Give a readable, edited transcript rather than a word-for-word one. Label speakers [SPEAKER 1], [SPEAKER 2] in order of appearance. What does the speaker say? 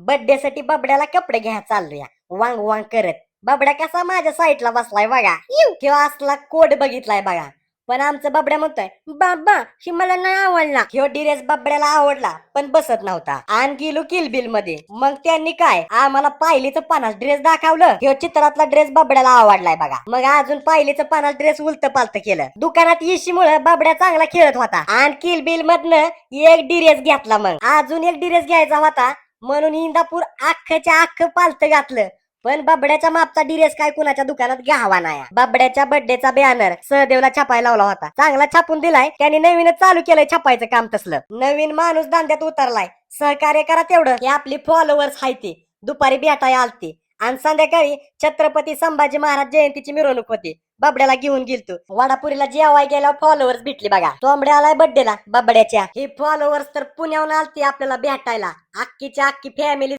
[SPEAKER 1] Birthday साठी बबड्याला कपडे घ्या चाललोया वांग वांग करत. बबड्या कसा माझ्या साईडला बसलाय बघा. किंवा असला कोड बघितलाय बघा. पण आमचं बबड्या म्हणतोय बाबा ही मला नाही आवडला. ह्यो ड्रेस बबड्याला आवडला पण बसत नव्हता. आण गेलो किलबिल मध्ये. मग त्यांनी काय आम्हाला पायलीचं 50 ड्रेस दाखवलं. ह्यो चित्रातला ड्रेस बबड्याला आवडलाय बघा. मग अजून पायलीचं 50 ड्रेस उलट पालत केलं. दुकानात इशीमुळे बबड्या चांगला खेळत होता. आणि किलबिल मधनं एक ड्रेस घेतला. मग अजून एक ड्रेस घ्यायचा होता म्हणून इंदापूर अख्खच्या अख्ख पालत घातलं. पण बबड्याच्या मापचा ड्रेस काय कुणाच्या दुकानात घ्यावा नाही. बबड्याच्या बर्थडेचा बॅनर सहदेवला छापायला लावला होता. चांगला छापून दिलाय. त्याने नवीनच चालू केलंय छापायचं काम. तसलं नवीन माणूस दांड्यात उतरलाय. सहकार्य करा तेवढं. हे आपली फॉलोअर्स हाय ते दुपारी भेटाय आलते. आणि संध्याकाळी छत्रपती संभाजी महाराज जयंतीची मिरवणूक होती. बबड्याला घेऊन गेलतो. वडापुरीला जेवाय गेल्यावर फॉलोअर्स भेटली बघा. तोंबड्या आलाय बर्थडेला बबड्याच्या. हे फॉलोअर्स तर पुण्याहून आलते आपल्याला भेटायला. अख्खीच्या अख्खी फॅमिली